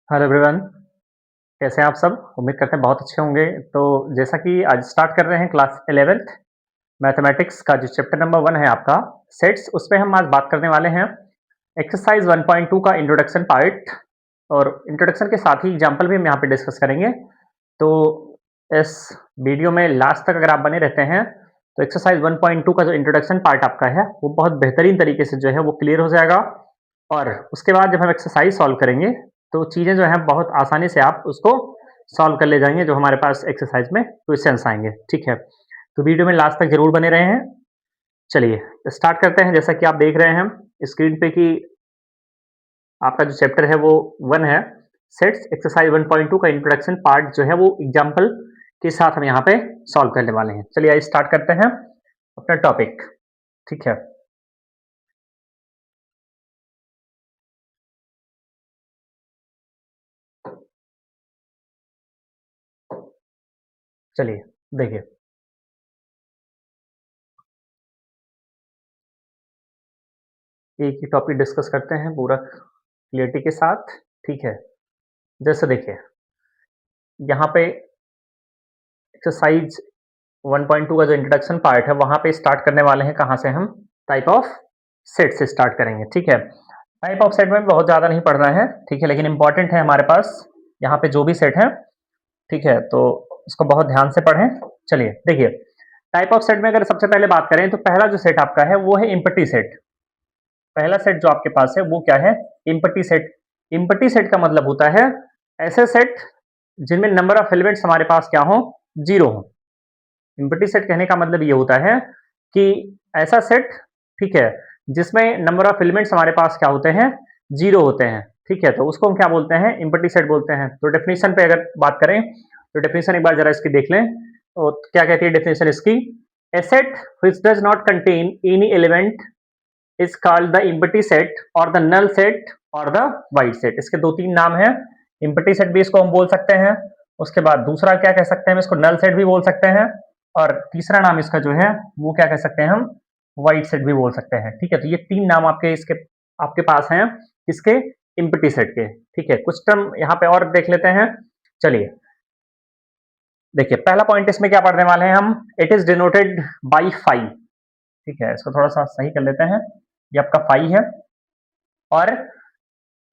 Hello everyone, कैसे हैं आप सब? उम्मीद करते हैं बहुत अच्छे होंगे। तो जैसा कि आज स्टार्ट कर रहे हैं क्लास 11th मैथमेटिक्स का जो चैप्टर नंबर 1 है आपका सेट्स, उसमें हम आज बात करने वाले हैं एक्सरसाइज 1.2 का इंट्रोडक्शन पार्ट। और इंट्रोडक्शन के साथ ही एग्जाम्पल भी हम यहाँ पे डिस्कस करेंगे। तो इस वीडियो में लास्ट तक अगर आप बने रहते हैं तो एक्सरसाइज 1.2 का जो इंट्रोडक्शन पार्ट आपका है वो बहुत बेहतरीन तरीके से जो है वो क्लियर हो जाएगा। और उसके बाद जब हम एक्सरसाइज सॉल्व करेंगे तो चीज़ें जो हैं बहुत आसानी से आप उसको सॉल्व कर ले जाएँगे, जो हमारे पास एक्सरसाइज में क्वेश्चंस आएँगे, ठीक है? तो वीडियो में लास्ट तक ज़रूर बने रहे हैं। चलिए स्टार्ट करते हैं। जैसा कि आप देख रहे हैं स्क्रीन पे कि आपका जो चैप्टर है वो 1 है, सेट्स एक्सरसाइज 1.2 का इंट्रोडक्शन पार्ट जो है वो एग्जांपल के साथ हम यहाँ पे सॉल्व करने वाले हैं। चलिए आइए स्टार्ट करते हैं अपना टॉपिक, ठीक है? चलिए देखिए, एक ही टॉपिक डिस्कस करते हैं पूरा क्लियरिटी के साथ, ठीक है? जैसे देखिए, यहाँ पे एक्सरसाइज 1.2 का जो इंट्रोडक्शन पार्ट है, वहाँ पे स्टार्ट करने वाले हैं कहाँ से हम? टाइप ऑफ सेट से स्टार्ट करेंगे, ठीक है? टाइप ऑफ सेट में बहुत ज़्यादा नहीं पढ़ना है, ठीक है? लेकिन इम्पोर्टेंट है हमारे पास यहाँ पे जो भी सेट है, ठीक है? तो इसको बहुत ध्यान से पढ़ें। चलिए देखिए, टाइप ऑफ सेट में अगर सबसे पहले बात करें तो पहला जो सेट आपका है वो है एम्प्टी सेट। पहला सेट जो आपके पास है वो क्या है? Empty set. एम्प्टी सेट का मतलब होता है ऐसे सेट जिनमें नंबर ऑफ एलिमेंट्स हमारे पास क्या हो? 0 हो। एम्प्टी सेट कहने का मतलब ये होता है कि ऐसा सेट, ठीक है, जिसमें नंबर ऑफ एलिमेंट्स हमारे पास क्या होते हैं? 0 होते हैं, ठीक है? तो उसको हम क्या बोलते हैं? एम्प्टी सेट बोलते हैं। तो डेफिनेशन पे अगर बात करें तो डेफिनेशन एक बार जरा इसकी देख लें। तो क्या कहती है डेफिनेशन इसकी? A set which does not contain any element is called the empty set और द नल सेट और द वाइड सेट। इसके दो तीन नाम हैं। एम्प्टी सेट भी इसको हम बोल सकते हैं। उसके बाद दूसरा क्या कह सकते हैं? इसको नल सेट भी बोल सकते हैं। और तीसरा नाम इसका जो है वो क्या कह सकते हैं हम? वाइड सेट भी बोल सकते हैं, ठीक है? तो ये तीन नाम आपके इसके आपके पास हैं किसके? एम्प्टी सेट के, ठीक है? कुछ टर्म यहाँ पे और देख लेते हैं। चलिए देखिए, पहला पॉइंट इसमें क्या पढ़ने वाले हैं हम? It is denoted by phi, ठीक है? इसको थोड़ा सा सही कर लेते हैं। ये आपका फाई है और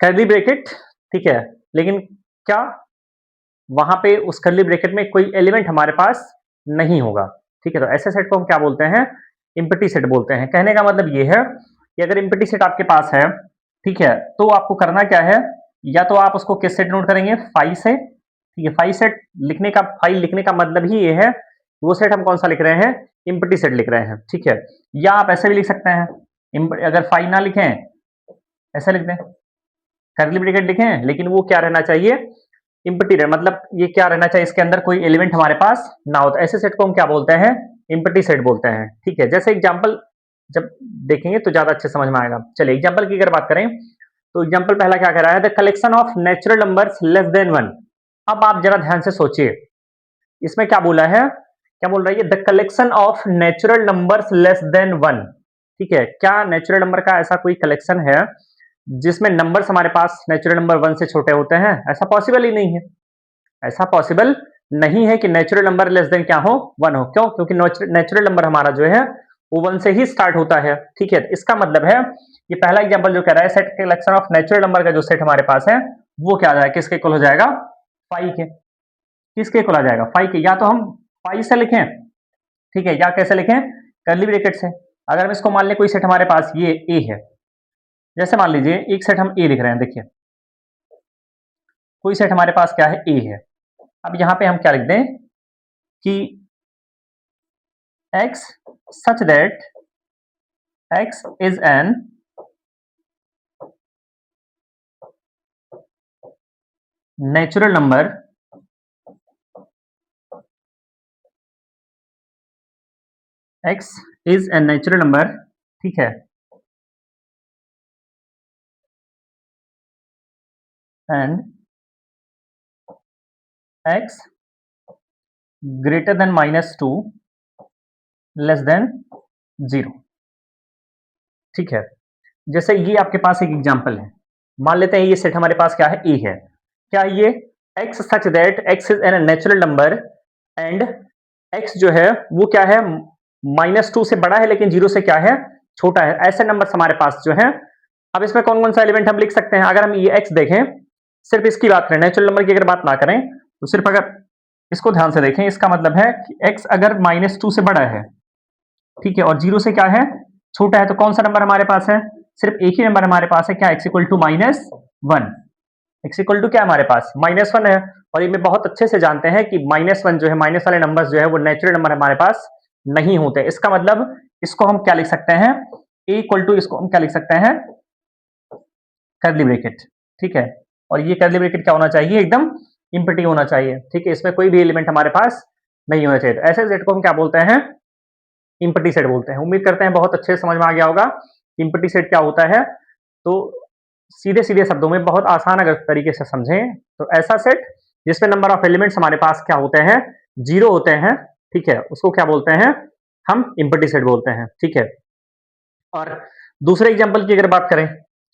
कर्ली ब्रैकेट, ठीक है? लेकिन क्या वहां पे उस कर्ली ब्रैकेट में कोई एलिमेंट हमारे पास नहीं होगा, ठीक है? तो ऐसे सेट को हम क्या बोलते हैं? एम्प्टी सेट बोलते हैं। कहने का मतलब ये है कि अगर एम्प्टी सेट आपके पास है, ठीक है, तो आपको करना क्या है? या तो आप उसको किस से डिनोट करेंगे? फाई से, ठीक है? फाई सेट लिखने का, फाई लिखने का मतलब ही ये है, वो सेट हम कौन सा लिख रहे हैं? एम्प्टी सेट लिख रहे हैं, ठीक है? या आप ऐसे भी लिख सकते हैं, अगर फाई ना लिखें, ऐसा लिख दें, कर्ली ब्रैकेट लिखें, लेकिन वो क्या रहना चाहिए? एम्प्टी रहे, मतलब ये क्या रहना चाहिए? इसके अंदर कोई एलिमेंट हमारे पास ना हो। तो ऐसे सेट को हम क्या बोलते हैं? एम्प्टी सेट बोलते हैं, ठीक है? जैसे एग्जांपल जब देखेंगे तो ज्यादा अच्छे समझ में आएगा। चलिए एग्जांपल की अगर बात करें तो एग्जांपल पहला क्या कह रहा है? The collection of natural numbers less than 1। अब आप जरा ध्यान से सोचिए, इसमें क्या बोला है? क्या बोल रहा है ये? The collection of natural numbers less than 1, ठीक है? क्या नेचुरल नंबर का ऐसा कोई कलेक्शन है जिसमें नंबर्स हमारे पास नेचुरल नंबर 1 से छोटे होते हैं? ऐसा पॉसिबल ही नहीं है। ऐसा पॉसिबल नहीं है कि नेचुरल नंबर लेस देन क्या हो? 1 हो। क्यों? क्योंकि नेचुरल नंबर हमारा जो है वो 1 से ही स्टार्ट होता है, ठीक है? इसका मतलब है ये पहला एग्जांपल जो कह रहा है set collection of natural number का जो सेट हमारे पास है वो क्या आ जाएगा? किसके इक्वल हो जाएगा? 5 के। किसके इक्वल आ जाएगा? 5 के। या तो हम 5 से लिखें, ठीक है, या कैसे लिखें? कर्ली ब्रैकेट से। अगर हम इसको मान लें कोई सेट हमारे पास ये ए है, जैसे मान लीजिए एक सेट हम ए लिख रहे हैं, देखिए कोई सेट हमारे पास क्या है? ए है। अब यहाँ पे हम क्या लिख दें कि x such that x is an natural number x is a natural number, ठीक है? and x greater than -2 less than 0, ठीक है? जैसे ये आपके पास एक एग्जांपल है। मान लेते हैं ये सेट हमारे पास क्या है? ए है। क्या ये x such that x is an natural number and x जो है वो क्या है -2 से बड़ा है लेकिन 0 से क्या है छोटा है, ऐसे नंबर्स हमारे पास जो है। अब इसमें कौन कौन सा एलिमेंट हम लिख सकते हैं, अगर हम ये x देखें, सिर्फ इसकी बात करें, नेचुरल नंबर की अगर बात ना करें तो सिर्फ अगर इसको ध्यान से देखें, इसका मतलब है कि x अगर -2 से बड़ा है, ठीक है, और 0 से क्या है छोटा है, तो कौन सा नंबर हमारे पास है, सिर्फ एक ही नंबर हमारे पास है, क्या x equal to -1, x equal to क्या हमारे पास -1 है। और ये में बहुत अच्छे से जानते हैं कि -1 जो है, माइनस वाले नंबर्स जो है वो नेचुरल नंबर हमारे पास नहीं होते। इसका मतलब इसको हम क्या लिख सकते हैं, a इक्वल टू, इसको हम क्या लिख सकते हैं, कर्ली ब्रैकेट, ठीक है। और ये कर्ली ब्रैकेट क्या होना चाहिए, एकदम इम्पटी होना चाहिए, ठीक है, इसमें कोई भी एलिमेंट हमारे पास नहीं होना चाहिए। तो ऐसे सेट को हम क्या बोलते हैं, इम्पटी सेट बोलते हैं। उम्मीद करते हैं बहुत अच्छे से समझ में आ गया होगा इम्पटी सेट क्या होता है। तो सीधे सीधे शब्दों में बहुत आसान अगर तरीके से समझें तो ऐसा सेट जिसमें नंबर ऑफ एलिमेंट्स हमारे पास क्या होते हैं, 0 होते हैं, ठीक है, उसको क्या बोलते हैं, हम इम्पटी सेट बोलते हैं, ठीक है। और दूसरे एग्जाम्पल की अगर बात करें,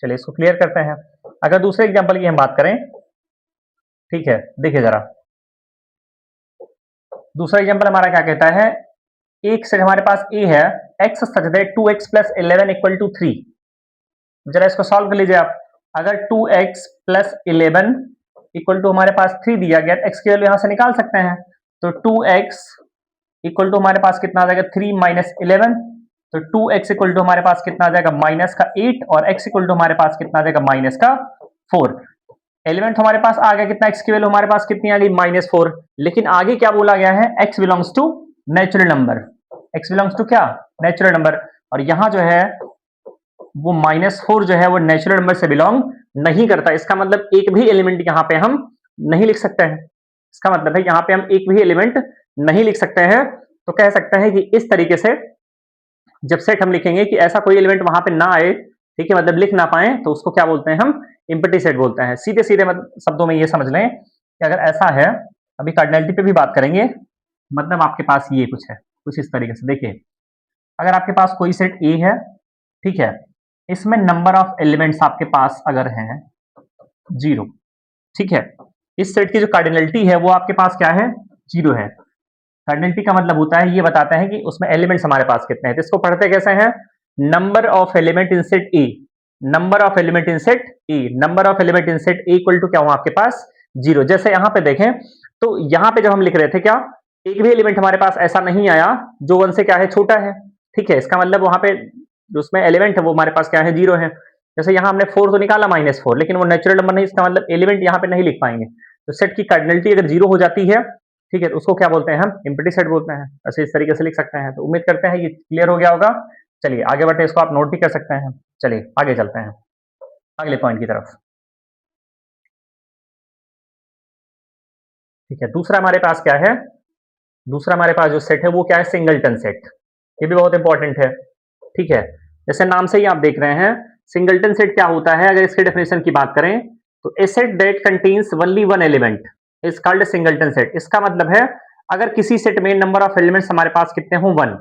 चलिए इसको क्लियर करते हैं। अगर दूसरे एग्जाम्पल की हम बात करें, ठीक है, देखिए जरा दूसरा एग्जाम्पल हमारा क्या कहता है, एक सेट हमारे पास ए है, x such that 2x plus 11 equal to 3। जरा इसको सॉल्व कर लीजिए आप। अगर 2x प्लस 11 इक्वल टू हमारे पास 3 दिया गया, x की वैल्यू यहां से निकाल सकते हैं। तो 2x इक्वल टू हमारे पास कितना आ जाएगा, 3 माइनस 11। तो 2x इक्वल टू हमारे पास कितना आ जाएगा, माइनस का 8, और x इक्वल टू हमारे पास कितना आ जाएगा, माइनस का 4। एलिमेंट हमारे पास आ गया कितना, x की वैल्यू हमारे पास कितनी आ गई, -4। लेकिन आगे क्या बोला गया है, x belongs to natural number, x belongs to क्या, नेचुरल नंबर। और यहां जो है वो -4 जो है वो नेचुरल नंबर से बिलोंग नहीं करता। इसका मतलब एक भी एलिमेंट यहां पे हम नहीं लिख सकते हैं। इसका मतलब है यहां पे हम एक भी एलिमेंट नहीं लिख सकते हैं। तो कह सकते हैं कि इस तरीके से जब सेट हम लिखेंगे कि ऐसा कोई एलिमेंट वहां पे ना आए, ठीक है, मतलब लिख ना पाए, तो उसको क्या बोलते हैं, हम इम्पटी सेट बोलते हैं। सीधे सीधे शब्दों में ये समझ लें कि अगर ऐसा है, अभी कार्डिनलिटी पे भी बात करेंगे, मतलब आपके पास ये कुछ है, कुछ इस तरीके से देखिए, अगर आपके पास कोई सेट ए है, ठीक है, इसमें नंबर ऑफ एलिमेंट्स आपके पास अगर हैं 0, ठीक है, इस सेट की जो कार्डिनलिटी है वो आपके पास क्या है, 0 है। कार्डिनलिटी का मतलब होता है, ये बताता है कि उसमें एलिमेंट्स हमारे पास कितने हैं। तो इसको पढ़ते कैसे हैं, number of element in set A, number of element in set A, number of element in set A equal to क्या हुआ आपके पास, 0। जैसे यहां पे देखें तो यहां पे जब हम लिख रहे थे, क्या एक भी एलिमेंट हमारे पास ऐसा नहीं आया जो 1 से क्या है, छोटा है, ठीक है। इसका मतलब वहां पे जो उसमें एलिमेंट है वो हमारे पास क्या है, 0 है। जैसे यहां हमने 4 तो निकाला, -4, लेकिन वो नेचुरल नंबर नहीं, इसका मतलब एलिमेंट यहां पे नहीं लिख पाएंगे। तो सेट की कार्डिनलिटी अगर 0 हो जाती है, ठीक है, तो उसको क्या बोलते हैं, हम इम्पटी सेट बोलते हैं। ऐसे इस तरीके से लिख सकते हैं। तो उम्मीद करते हैं ये क्लियर हो गया होगा। चलिए आगे बढ़ते हैं, इसको आप नोट भी कर सकते हैं। चलिए आगे चलते हैं अगले पॉइंट की तरफ, ठीक है। दूसरा हमारे पास क्या है, दूसरा हमारे पास जो सेट है वो क्या है, सिंगलटन सेट। ये भी बहुत इंपॉर्टेंट है, ठीक है। जैसे नाम से ही आप देख रहे हैं, सिंगलटन सेट क्या होता है, अगर इसके डेफिनेशन की बात करें तो a set that contains only one element is called singleton set. इसका मतलब है अगर किसी सेट में नंबर ऑफ एलिमेंट्स हमारे पास कितने हों, 1,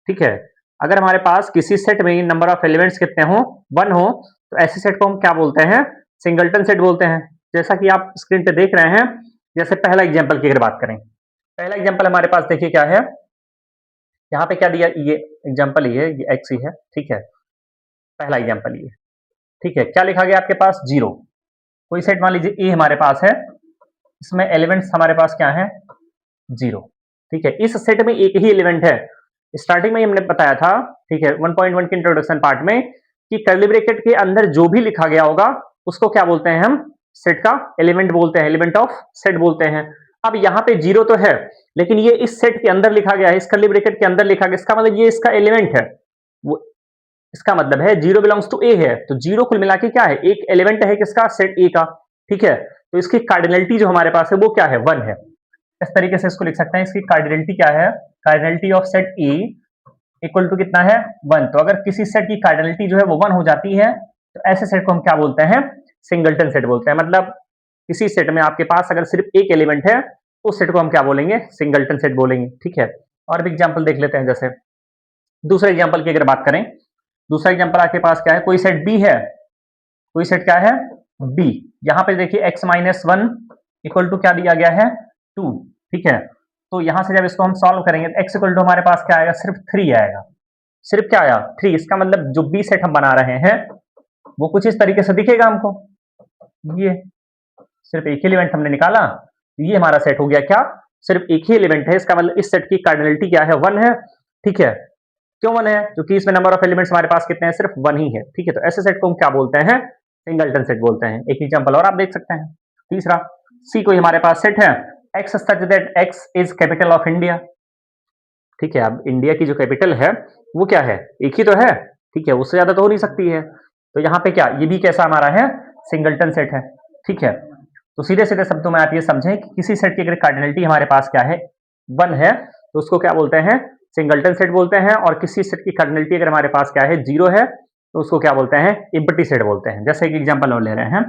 ठीक है, अगर हमारे पास किसी सेट में नंबर ऑफ एलिमेंट्स कितने हों, 1 हो, तो ऐसे सेट को हम क्या बोलते हैं, सिंगलटन सेट बोलते हैं। जैसा कि आप स्क्रीन पे देख रहे हैं, जैसे पहला एग्जाम्पल की अगर बात करें, पहला एग्जाम्पल हमारे पास देखिए क्या है, यहाँ पे क्या दिया, ये एग्जाम्पल ये एक्स ही है, ठीक है, पहला एग्जाम्पल ये, ठीक है। क्या लिखा गया आपके पास, 0। कोई सेट मान लीजिए ए हमारे पास है, इसमें एलिमेंट्स हमारे पास क्या है, 0, ठीक है। इस सेट में एक ही एलिमेंट है। स्टार्टिंग में हमने बताया था, ठीक है, 1.1 के इंट्रोडक्शन पार्ट में, कि कर्ली ब्रैकेट के अंदर जो भी लिखा गया होगा उसको क्या बोलते हैं, हम सेट का एलिमेंट बोलते हैं, एलिमेंट ऑफ सेट बोलते हैं। अब यहाँ पे 0 तो है, लेकिन ये इस सेट के अंदर लिखा गया है, इस कर्ली ब्रैकेट के अंदर लिखा गया, इसका मतलब ये इसका एलिमेंट है। वो इसका मतलब है 0 बिलोंग्स टू ए है। तो 0 कुल मिला के क्या है, एक एलिमेंट है किसका, सेट ए का, ठीक है। तो इसकी कार्डिनलिटी जो हमारे पास है वो क्या है, 1 है। इस तरीके से इसको लिख सकते हैं, इसकी कार्डिनलिटी क्या है, cardinality of set A equal to कितना है, 1। तो अगर किसी सेट की कार्डिनलिटी जो है वो 1 हो जाती है, तो ऐसे सेट को हम क्या बोलते हैं, सिंगलटन सेट बोलते हैं। मतलब किसी सेट में आपके पास अगर सिर्फ एक एलिमेंट है, उस सेट को हम क्या बोलेंगे, सिंगलटन सेट बोलेंगे, ठीक है। और भी एग्जाम्पल देख लेते हैं। जैसे दूसरे एग्जाम्पल की अगर बात करें, दूसरा एग्जाम्पल आपके पास क्या है, कोई सेट बी है, कोई सेट क्या है, बी। यहाँ पे देखिए x माइनस 1 इक्वल टू क्या दिया गया है 2, ठीक है। तो यहाँ से जब इसको हम सॉल्व करेंगे तो x इक्वल टू हमारे पास क्या आएगा, सिर्फ 3 आएगा। सिर्फ क्या आया 3। इसका मतलब जो बी सेट हम बना रहे हैं वो कुछ इस तरीके से दिखेगा हमको। ये सिर्फ एक ही एलिमेंट हमने निकाला, ये हमारा सेट हो गया क्या, सिर्फ एक ही एलिमेंट है। इसका मतलब इस सेट की कार्डिनलिटी क्या है, 1 है, ठीक है। क्यों 1 है, क्योंकि इसमें नंबर ऑफ एलिमेंट्स हमारे पास कितने हैं, सिर्फ 1 ही है, ठीक है। तो ऐसे सेट को हम क्या बोलते हैं, सिंगलटन सेट बोलते हैं। एक एग्जांपल और आप देख सकते हैं। तीसरा, सी कोई हमारे पास सेट है, x such that x is capital of India, ठीक है। अब इंडिया की जो कैपिटल है वो क्या है, एक ही तो है, ठीक है, उससे ज्यादा तो हो नहीं सकती है। तो यहाँ पे क्या, ये भी कैसा हमारा है, सिंगलटन सेट है, ठीक है। तो सीधे सीधे शब्दों में आप ये समझें कि किसी सेट की अगर कार्डिनलिटी हमारे पास क्या है, 1 है, तो उसको क्या बोलते हैं, सिंगलटन सेट बोलते हैं। और किसी सेट की कार्डिनलिटी अगर हमारे पास क्या है, 0 है, तो उसको क्या बोलते हैं, एम्प्टी सेट बोलते हैं। जैसे एक एग्जांपल और ले रहे हैं,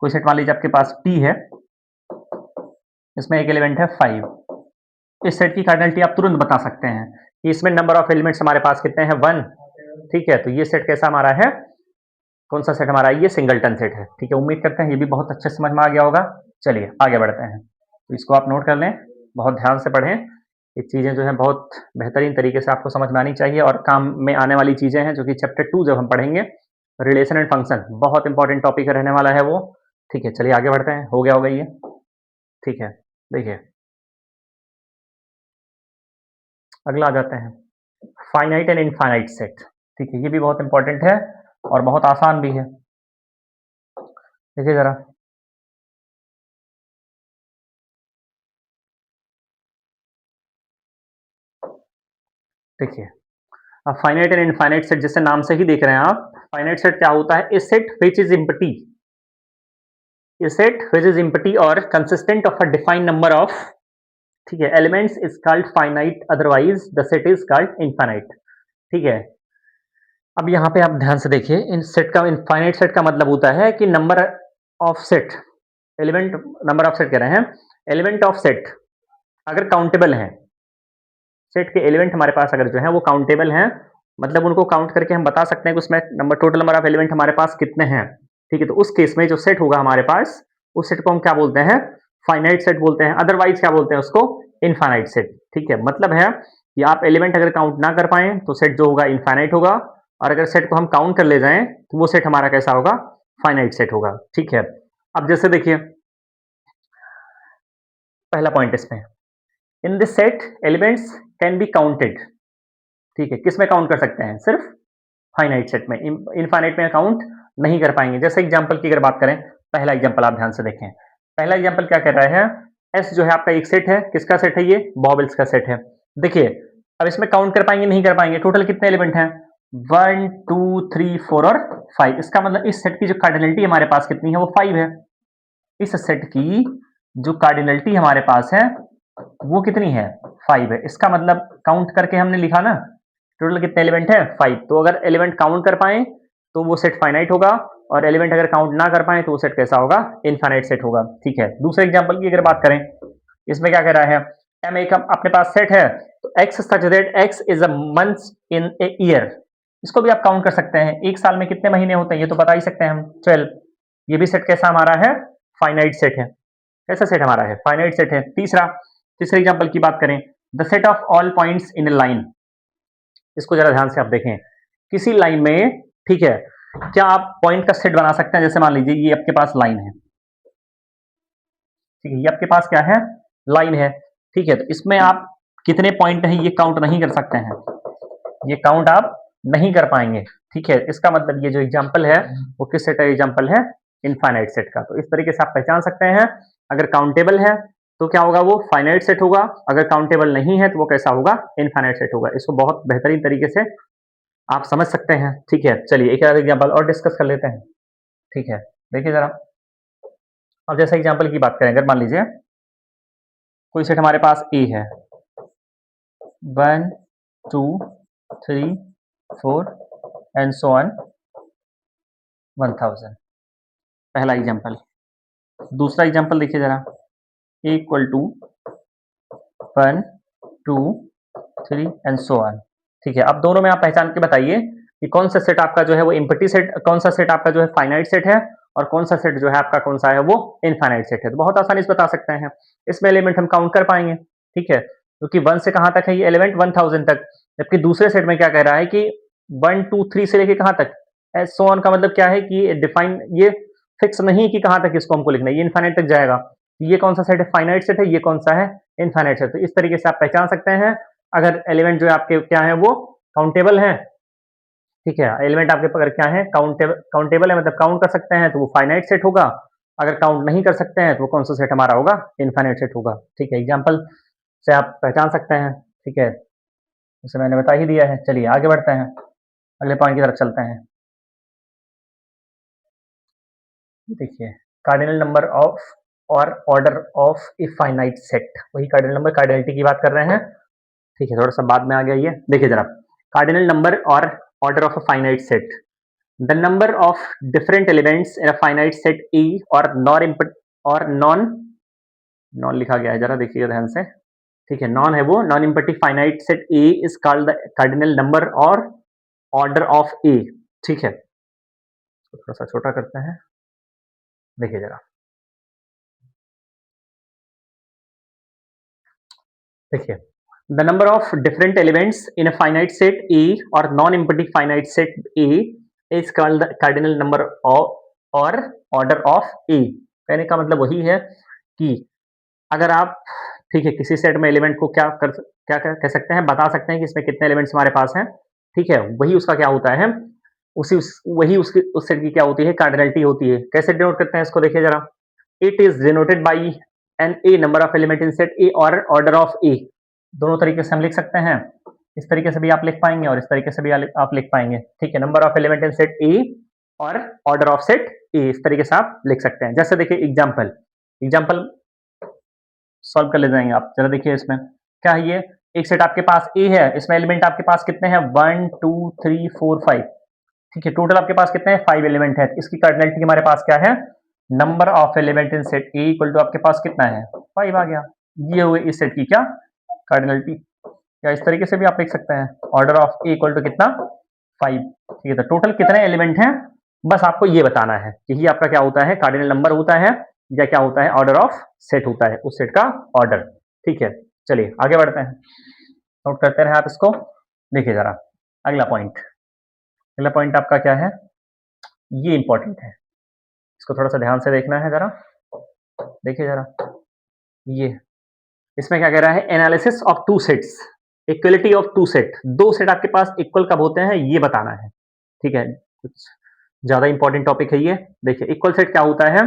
कोई सेट मान लीजिए आपके पास P है, इसमें एक एलिमेंट है 5। इस सेट की कार्डिनलिटी आप तुरंत बता सकते हैं कि इसमें नंबर ऑफ एलिमेंट्स हमारे पास कितने हैं, 1, ठीक है। तो ये सेट कैसा हमारा है, कौन सा सेट हमारा, ये सिंगलटन सेट है, ठीक है। उम्मीद करते हैं ये भी बहुत अच्छे समझ में आ गया होगा। चलिए आगे बढ़ते हैं। तो इसको आप नोट कर लें, बहुत ध्यान से पढ़ें। ये चीज़ें जो हैं बहुत बेहतरीन तरीके से आपको समझ में आनी चाहिए और काम में आने वाली चीज़ें हैं, जो कि चैप्टर 2 जब हम पढ़ेंगे, रिलेशन एंड फंक्शन, बहुत इंपॉर्टेंट टॉपिक रहने वाला है वो, ठीक है। चलिए आगे बढ़ते हैं, हो गया होगा ये, ठीक है। देखिए अगला आ जाते हैं, फाइनाइट एंड इनफाइनाइट सेट, ठीक है। ये भी बहुत इंपॉर्टेंट है और बहुत आसान भी है। देखिए जरा, देखिए अब फाइनाइट एंड इनफाइनाइट सेट, जैसे नाम से ही देख रहे हैं आप, फाइनाइट सेट क्या होता है, a set which is empty, a set which is empty और consistent of a defined number of, ठीक है, elements is called finite, otherwise the set is called infinite, ठीक है। अब यहाँ पे आप ध्यान से देखिए, इन सेट का, इनफाइनाइट सेट का मतलब होता है कि number of set, element, number of set कह रहे हैं, एलिमेंट ऑफ सेट अगर काउंटेबल है, सेट के एलिमेंट हमारे पास अगर जो है वो काउंटेबल हैं, मतलब उनको काउंट करके हम बता सकते हैं कि उसमें number, total number of element हमारे पास कितने हैं, ठीक है। तो उस केस में जो सेट होगा हमारे पास, उस सेट को हम क्या बोलते हैं, फाइनाइट सेट बोलते हैं। अदरवाइज क्या बोलते हैं उसको, इनफाइनाइट सेट, ठीक है। मतलब है कि आप एलिमेंट अगर काउंट ना कर पाए तो सेट जो होगा इनफाइनाइट होगा, और अगर सेट को हम काउंट कर ले जाएं तो वो सेट हमारा कैसा होगा, फाइनाइट सेट होगा, ठीक है। अब जैसे देखिए पहला पॉइंट इसमें, in this set elements can be counted, ठीक है। किस में काउंट कर सकते हैं, सिर्फ फाइनाइट सेट में, इनफाइनाइट में काउंट नहीं कर पाएंगे। जैसे एग्जांपल की अगर बात करें, पहला एग्जांपल आप ध्यान से देखें, पहला एग्जांपल क्या कर रहा है, एस जो है आपका एक सेट है, किसका सेट है, ये बॉबल्स का सेट है। देखिए अब इसमें काउंट कर पाएंगे, नहीं कर पाएंगे, टोटल कितने एलिमेंट हैं, 1 2 3 4 और 5। इसका मतलब इस सेट की जो कार्डिनलिटी हमारे पास कितनी है, वो 5 है। इस सेट की जो कार्डिनलिटी हमारे पास है वो कितनी है, 5 है। इसका मतलब काउंट करके हमने लिखा ना, टोटल कितने एलिमेंट है, 5। तो अगर एलिमेंट काउंट कर पाए तो वो सेट फाइनाइट होगा, और एलिमेंट अगर काउंट ना कर पाए तो वो सेट कैसा होगा, इनफाइनाइट सेट होगा, ठीक है। दूसरे एग्जांपल की अगर बात करें, इसमें क्या कह रहा है, एम एक अपने पास सेट है, तो x such that x is a month in a year, इसको भी आप काउंट कर सकते हैं, एक साल में कितने महीने होते हैं ये तो बता ही सकते हैं हम, 12। ये भी सेट कैसा हमारा है, फाइनाइट सेट है। कैसा सेट हमारा है, फाइनाइट सेट है। तीसरे एग्जांपल की बात करें, the set of all points in A line, इसको जरा ध्यान से आप देखें, किसी लाइन में, ठीक है, क्या आप पॉइंट का सेट बना सकते हैं। जैसे मान लीजिए ये आपके पास लाइन है, ठीक है, ये आपके पास क्या है, लाइन है, ठीक है। तो इसमें आप कितने पॉइंट हैं ये काउंट नहीं कर सकते हैं, ये काउंट आप नहीं कर पाएंगे, ठीक है। इसका मतलब ये जो एग्जांपल है वो किस सेट का एग्जांपल है, इनफाइनाइट सेट का। तो इस तरीके से आप पहचान सकते हैं, अगर काउंटेबल है तो क्या होगा, वो फाइनाइट सेट होगा, अगर काउंटेबल नहीं है तो वो कैसा होगा, इनफाइनाइट सेट होगा। इसको बहुत बेहतरीन तरीके से आप समझ सकते हैं, ठीक है। चलिए एक आध एग्जांपल और डिस्कस कर लेते हैं, ठीक है। देखिए जरा, अब जैसे एग्जांपल की बात करें, अगर मान लीजिए कोई सेट हमारे पास ए है, 1 2 3 4 एंड सो ऑन 1000, पहला एग्जांपल। दूसरा एग्जांपल देखिए जरा, A equal to 1 2 3 and so on, ठीक है। अब दोनों में आप पहचान के बताइए कि कौन सा सेट आपका जो है वो एम्प्टी सेट, कौन सा सेट आपका जो है फाइनाइट सेट है, और कौन सा सेट जो है आपका कौन सा है वो इनफाइनाइट सेट है। तो बहुत आसानी से बता सकते हैं, इसमें एलिमेंट हम काउंट कर पाएंगे, ठीक है, क्योंकि 1 से कहाँ तक है ये एलिमेंट 1000 तक, जबकि दूसरे सेट में क्या कह रहा है कि 1 2 3 से लेके कहाँ तक, एज सो ऑन का मतलब क्या है कि डिफाइन, ये फिक्स नहीं कि कहाँ तक इसको हमको लिखना है, ये इनफाइनाइट तक जाएगा। ये कौन सा सेट है, फाइनाइट सेट है, ये कौन सा है, इनफाइनाइट सेट। तो इस तरीके से आप पहचान सकते हैं अगर एलिमेंट जो है आपके क्या है वो काउंटेबल है, ठीक है, एलिमेंट आपके अगर क्या है काउंटेबल है, मतलब काउंट कर सकते हैं, तो वो फाइनाइट सेट होगा। अगर काउंट नहीं कर सकते हैं तो वो कौन सा सेट हमारा होगा, इनफाइनाइट सेट होगा, ठीक है। एग्जाम्पल से आप पहचान सकते हैं, ठीक है, जैसे मैंने बता ही दिया है। चलिए आगे बढ़ते हैं, अगले पॉइंट की तरफ चलते हैं। देखिए, कार्डिनल नंबर ऑफ और order of a finite set, वही कार्डिनल नंबर, कार्डिनलिटी की बात कर रहे हैं, ठीक है, थोड़ा सा बाद में आ गया ये। देखिए जरा, कार्डिनल नंबर और order of a finite set, the number of different elements in a finite set ई और नॉन नॉन लिखा गया है, जरा देखिएगा ध्यान से, ठीक है, नॉन है वो, non empty finite set A is called the cardinal number और ऑर्डर ऑफ ए, ठीक है। तो थोड़ा सा छोटा करते हैं, देखिए जरा, देखिए, the number of different elements in a finite set A और non empty finite set A is called the cardinal number और ऑर्डर ऑफ ए। कहने का मतलब वही है कि अगर आप, ठीक है, किसी सेट में एलिमेंट को क्या कह सकते हैं, बता सकते हैं कि इसमें कितने एलिमेंट्स हमारे पास हैं, ठीक है, वही उसका क्या होता है, वही उसकी उस सेट की क्या होती है, कार्डिनलिटी होती है। कैसे डिनोट करते हैं इसको, देखिए जरा, it is denoted by n A number of element in set A or order of ए। दोनों तरीके से हम लिख सकते हैं, इस तरीके से भी आप लिख पाएंगे और इस तरीके से भी आप लिख पाएंगे, ठीक है, number of element in set A or order of set ए, इस तरीके से आप लिख सकते हैं। जैसे देखिए एग्जाम्पल एग्जाम्पल सॉल्व कर ले जाएंगे आप, जरा देखिए इसमें क्या है, ये एक सेट आपके पास ए है, इसमें एलिमेंट आपके पास कितने हैं, 1 2 3 4 5, ठीक है, टोटल आपके पास कितने हैं, 5 एलिमेंट है। इसकी कार्डिनलिटी हमारे पास क्या है, number of element in set A equal to आपके पास कितना है, 5 आ गया। ये हुए इस सेट की क्या कार्डिनलिटी, या इस तरीके से भी आप लिख सकते हैं, order of A equal to कितना, 5, ठीक है। तो टोटल कितने एलिमेंट हैं, बस आपको ये बताना है, यही आपका क्या होता है, कार्डिनल नंबर होता है, या क्या होता है, ऑर्डर ऑफ सेट होता है, उस सेट का ऑर्डर, ठीक है। चलिए आगे बढ़ते हैं, नोट करते रहे आप इसको। देखिए जरा अगला पॉइंट आपका क्या है, ये इंपॉर्टेंट है, इसको थोड़ा सा ध्यान से देखना है जरा। देखिए जरा, ये इसमें क्या कह रहा है, analysis of two sets, equality of two set, दो सेट आपके पास इक्वल कब होते हैं ये बताना है, ठीक है, कुछ ज्यादा इंपॉर्टेंट टॉपिक है ये। देखिए इक्वल सेट क्या होता है,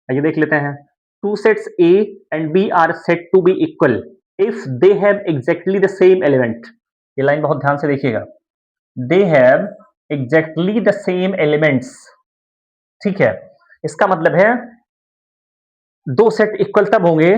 ये देख लेते हैं, two sets A and B are said to be equal if they have exactly the same element. ये लाइन बहुत ध्यान से देखिएगा, they have exactly the same elements, ठीक है। इसका मतलब है दो सेट इक्वल तब होंगे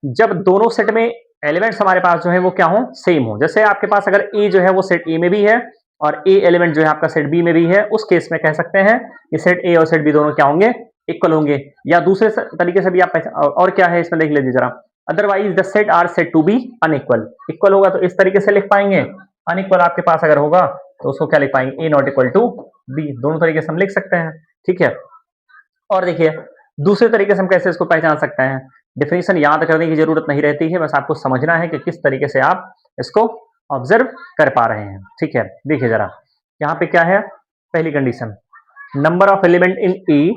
जब दोनों सेट में एलिमेंट्स हमारे पास जो है वो क्या हो, सेम हो। जैसे आपके पास अगर ए जो है वो सेट ए में भी है और ए एलिमेंट जो है आपका सेट बी में भी है, उस केस में कह सकते हैं कि सेट ए और सेट बी दोनों क्या होंगे, इक्वल होंगे। या दूसरे तरीके से भी आप और क्या है इसमें देख लीजिए जरा, otherwise the set are said to be unequal, equal होगा तो इस तरीके से लिख पाएंगे, अनइक्वल आपके पास अगर होगा तो उसको क्या लिख पाएंगे, ए नॉट इक्वल टू बी, दोनों तरीके से हम लिख सकते हैं, ठीक है। और देखिए दूसरे तरीके से हम कैसे इसको पहचान सकते हैं, डेफिनेशन याद करने की जरूरत नहीं रहती है, बस आपको समझना है कि किस तरीके से आप इसको ऑब्जर्व कर पा रहे हैं, ठीक है। देखिए जरा, यहाँ पे क्या है, पहली condition, number of element in A,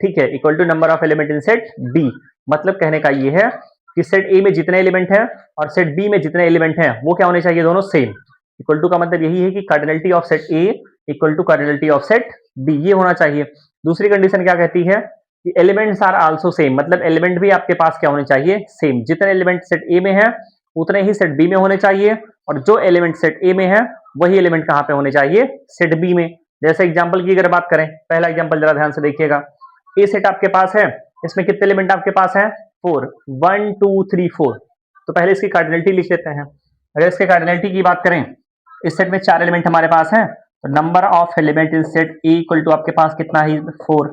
ठीक है, equal to number of element in set B. मतलब कहने का ये है कि सेट ए में जितने एलिमेंट हैं और सेट बी में जितने एलिमेंट हैं वो क्या होने चाहिए, दोनों सेम। इक्वल टू का मतलब यही है कि cardinality of set A equal to cardinality of set B, ये होना चाहिए। दूसरी कंडीशन क्या कहती है कि एलिमेंट्स आर आल्सो सेम, मतलब एलिमेंट भी आपके पास क्या होने चाहिए, सेम। जितने एलिमेंट सेट ए में है उतने ही सेट बी में होने चाहिए, और जो एलिमेंट सेट ए में है वही एलिमेंट कहाँ पे होने चाहिए, सेट बी में। जैसे एग्जांपल की अगर बात करें, पहला एग्जांपल जरा ध्यान से देखिएगा, ए सेट आपके पास है, इसमें कितने एलिमेंट आपके पास है, 4, 1 2 3 4। तो पहले इसकी कार्डिनलिटी लिख लेते हैं। अगर इसके कार्डिनलिटी की बात करें, इस सेट में 4 एलिमेंट हमारे पास हैं, तो number of element in set A equal to आपके पास कितना है, 4।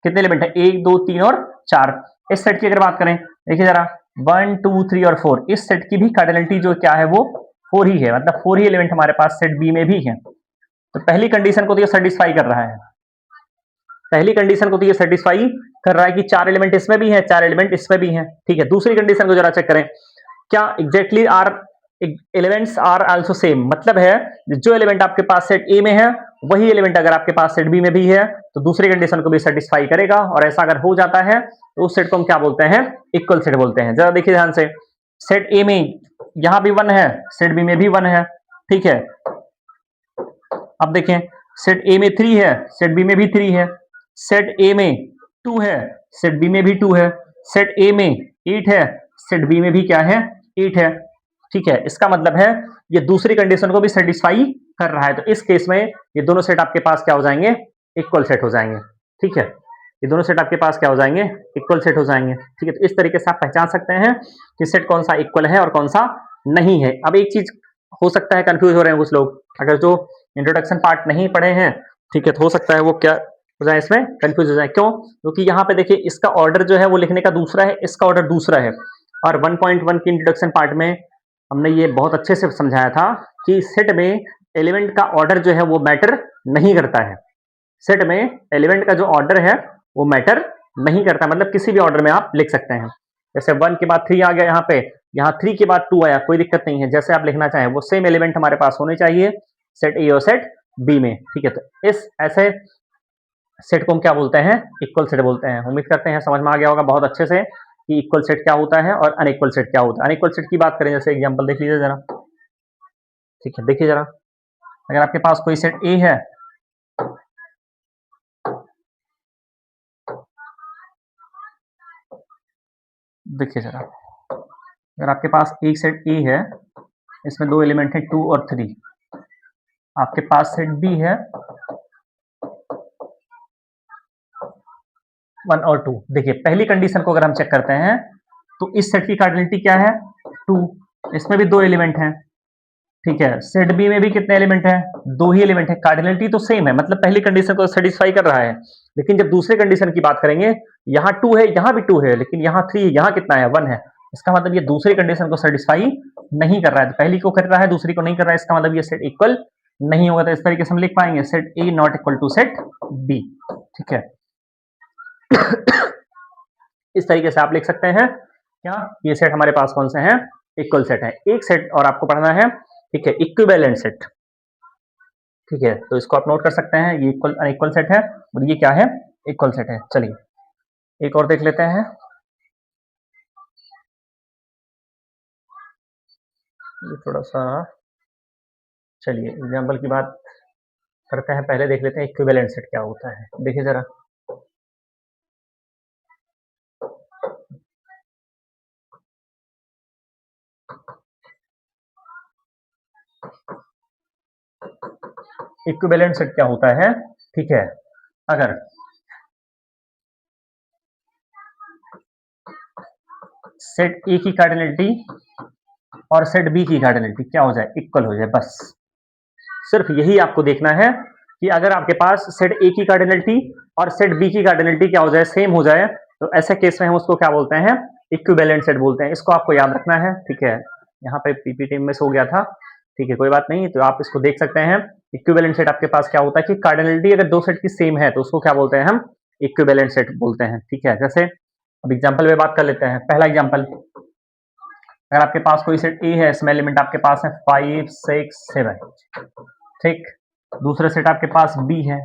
कितने एलिमेंट है, 1 2 3 और 4। इस सेट की अगर बात करें, देखिए जरा, 1 2 3 और 4, इस सेट की भी कार्डिनलिटी जो क्या है वो 4 ही है, मतलब 4 ही एलिमेंट हमारे पास सेट बी में भी है। तो पहली कंडीशन को तो ये सेटिस्फाई कर रहा है, पहली कंडीशन को तो ये सेटिस्फाई कर रहा है कि 4 एलिमेंट इसमें भी हैं, 4 एलिमेंट इसमें भी हैं, ठीक है। दूसरी कंडीशन को जरा चेक करें, क्या exactly are elements are also same, मतलब है जो एलिमेंट आपके पास सेट ए में है वही एलिमेंट अगर आपके पास सेट बी में भी है तो दूसरी कंडीशन को भी सेटिस्फाई करेगा, और ऐसा अगर हो जाता है तो उस सेट को हम क्या बोलते हैं, इक्वल सेट बोलते हैं। जरा देखिए ध्यान से, सेट ए में यहां भी 1 है, सेट बी में भी 1 है, ठीक है। अब देखें, सेट ए में 3 है, सेट बी में भी 3 है, सेट ए में 2 है, सेट बी में भी 2 है, सेट ए में 8 है, सेट बी में भी क्या है, 8 है, ठीक है। इसका मतलब है ये दूसरी कंडीशन को भी सेटिस्फाई कर रहा है, तो इस केस में ये दोनों सेट आपके पास क्या हो जाएंगे, इक्वल सेट हो जाएंगे, ठीक है। ये दोनों सेट आपके पास क्या हो जाएंगे, इक्वल सेट हो जाएंगे, ठीक है। तो इस तरीके से आप पहचान सकते हैं कि सेट कौन सा इक्वल है और कौन सा नहीं है। अब एक चीज हो सकता है कंफ्यूज हो रहे हैं कुछ लोग, अगर जो इंट्रोडक्शन पार्ट नहीं पढ़े हैं, ठीक है, तो हो सकता है वो क्या हो जाए, इसमें कंफ्यूज हो जाए। क्यों? क्योंकि यहाँ पे देखिए इसका ऑर्डर जो है वो लिखने का दूसरा है, इसका ऑर्डर दूसरा है, और 1.1 की इंट्रोडक्शन पार्ट में हमने ये बहुत अच्छे से समझाया था कि सेट में एलिमेंट का ऑर्डर जो है वो मैटर नहीं करता है। सेट में एलिमेंट का जो ऑर्डर है वो मैटर नहीं करता, मतलब किसी भी ऑर्डर में आप लिख सकते हैं। जैसे 1 के बाद 3 आ गया यहाँ पे, यहाँ 3 के बाद 2 आया, कोई दिक्कत नहीं है, जैसे आप लिखना चाहें वो सेम एलिमेंट हमारे पास होने चाहिए सेट ए और सेट बी में, ठीक है। तो इस ऐसे सेट को हम क्या बोलते हैं, इक्वल सेट बोलते हैं। उम्मीद करते हैं समझ में आ गया होगा बहुत अच्छे से कि इक्वल सेट क्या होता है और अनइक्वल सेट क्या होता है। अनइक्वल सेट की बात करें, जैसे एग्जांपल देख लीजिए जरा, ठीक है, देखिए जरा, अगर आपके पास कोई सेट ए है, देखिए जरा, अगर आपके पास एक सेट ए है, इसमें 2 एलिमेंट हैं 2 और 3, आपके पास सेट बी है 1 और 2। देखिए पहली कंडीशन को अगर हम चेक करते हैं तो इस सेट की कार्डिनलिटी क्या है, 2, इसमें भी 2 एलिमेंट हैं, ठीक है। सेट बी में भी कितने एलिमेंट हैं, 2 ही एलिमेंट है, कार्डिनलिटी तो सेम है, मतलब पहली कंडीशन को सेटिस्फाई कर रहा है। लेकिन जब दूसरे कंडीशन की बात करेंगे, यहाँ 2 है, यहाँ भी 2 है, लेकिन यहाँ 3 है, यहाँ कितना है, 1 है। इसका मतलब ये दूसरी कंडीशन को सेटिस्फाई नहीं कर रहा है, तो पहली को कर रहा है दूसरी को नहीं कर रहा है, इसका मतलब ये सेट इक्वल नहीं होगा। तो इस तरीके से हम लिख पाएंगे set A not equal to set B, ठीक है। इस तरीके से आप लिख सकते हैं क्या, ये सेट हमारे पास कौन से हैं, इक्वल सेट है। एक सेट और आपको पढ़ना है, ठीक है, इक्विवेलेंट सेट, ठीक है। तो इसको आप नोट कर सकते हैं, ये इक्वल अनइक्वल सेट है और ये क्या है, इक्वल सेट है। चलिए एक और देख लेते हैं, ये थोड़ा सा, चलिए एग्जाम्पल की बात करते हैं, पहले देख लेते हैं इक्विवेलेंट सेट क्या होता है। देखिए जरा, इक्विवेलेंट सेट क्या होता है, ठीक है। अगर सेट ए की कार्डिनलिटी और सेट बी की कार्डिनलिटी क्या हो जाए, इक्वल हो जाए, बस सिर्फ यही आपको देखना है कि अगर आपके पास सेट ए की कार्डिनलिटी और सेट बी की कार्डिनलिटी क्या हो जाए, सेम हो जाए, तो ऐसे केस में हम उसको क्या बोलते हैं, इक्विवेलेंट सेट बोलते हैं। इसको आपको याद रखना है, ठीक है। यहाँ पे पीपीटी में मिस हो गया था, ठीक है, कोई बात नहीं, तो आप इसको देख सकते हैं। इक्विवेलेंट सेट आपके पास क्या होता है कि कार्डिनलिटी अगर दो सेट की सेम है तो उसको क्या बोलते हैं, हम इक्विवेलेंट सेट बोलते हैं, ठीक है। जैसे अब एग्जाम्पल में बात कर लेते हैं। पहला एग्जाम्पल, अगर आपके पास कोई सेट ए है, इसमें एलिमेंट आपके पास है 5 6 7, ठीक। दूसरा सेट आपके पास बी है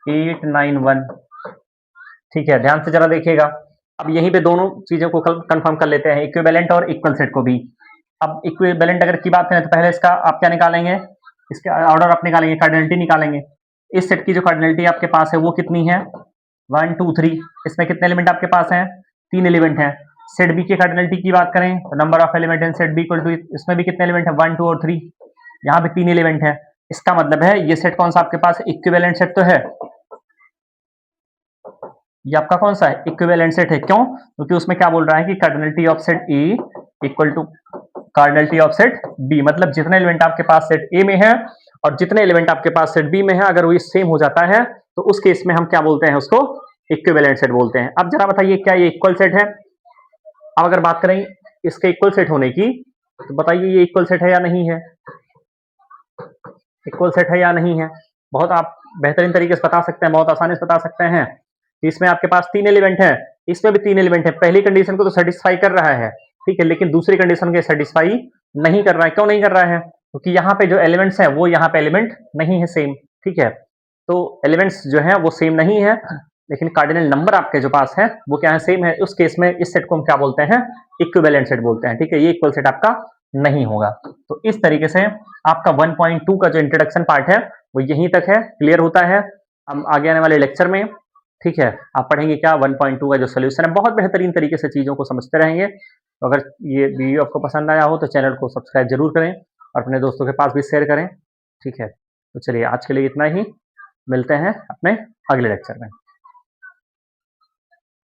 8 9 1, ठीक है। ध्यान से जरा देखिएगा, अब यहीं पे दोनों चीजों को कंफर्म कर लेते हैं, इक्विवेलेंट और इक्वल सेट को भी। अब इक्विवेलेंट अगर की बात करें तो पहले इसका आप क्या निकालेंगे, इसका ऑर्डर आप निकालेंगे, कार्डिनलिटी निकालेंगे। इस सेट की जो कार्डिनलिटी आपके पास है वो कितनी है, 1 2 3, इसमें कितने एलिमेंट आपके पास हैं, 3 एलिमेंट हैं। सेट बी की कार्डिनलिटी की बात करें तो number of element in set B equal to, इसमें भी कितने एलिमेंट है, 1 2 और 3, यहाँ पे 3 एलिमेंट है। इसका मतलब है ये सेट कौन सा आपके पास, इक्विवेलेंट सेट तो है, ये आपका कौन सा है, इक्विवेलेंट सेट है। क्यों? क्योंकि उसमें क्या बोल रहा है कि cardinality of set A equal to cardinality of set B, मतलब जितने एलिमेंट आपके पास सेट ए में है और जितने एलिमेंट आपके पास सेट बी में है, अगर वो सेम हो जाता है तो उस केस में हम क्या बोलते हैं, उसको इक्विवेलेंट सेट बोलते हैं। अब जरा बताइए क्या ये इक्वल सेट है। अब अगर बात करें इसके इक्वल सेट होने की, तो बताइए ये इक्वल सेट है या नहीं है, इक्वल सेट है या नहीं है। बहुत आप बेहतरीन तरीके से बता सकते हैं, बहुत आसानी से बता सकते हैं। इसमें आपके पास 3 एलिमेंट हैं, इसमें भी 3 एलिमेंट है। पहली कंडीशन को तो सैटिस्फाई कर रहा है, ठीक है, लेकिन दूसरी कंडीशन को सैटिस्फाई नहीं कर रहा है। क्यों नहीं कर रहा है? क्योंकि यहाँ पे जो एलिमेंट्स हैं वो यहाँ पे एलिमेंट नहीं है सेम, ठीक है। तो एलिमेंट्स जो हैं वो सेम नहीं है, लेकिन कार्डिनल नंबर आपके जो पास है वो क्या है, सेम है। उस केस में इस सेट को हम क्या बोलते हैं, इक्विवेलेंट सेट बोलते हैं, ठीक है। ये इक्वल सेट आपका नहीं होगा। तो इस तरीके से आपका 1.2 का जो इंट्रोडक्शन पार्ट है वो यहीं तक है, क्लियर होता है। हम आगे आने वाले लेक्चर में, ठीक है, आप पढ़ेंगे क्या 1.2 का जो सोल्यूशन है, बहुत बेहतरीन तरीके से चीज़ों को समझते रहेंगे। तो अगर ये वीडियो आपको पसंद आया हो तो चैनल को सब्सक्राइब जरूर करें और अपने दोस्तों के पास भी शेयर करें, ठीक है। तो चलिए आज के लिए इतना ही, मिलते हैं अपने अगले लेक्चर में।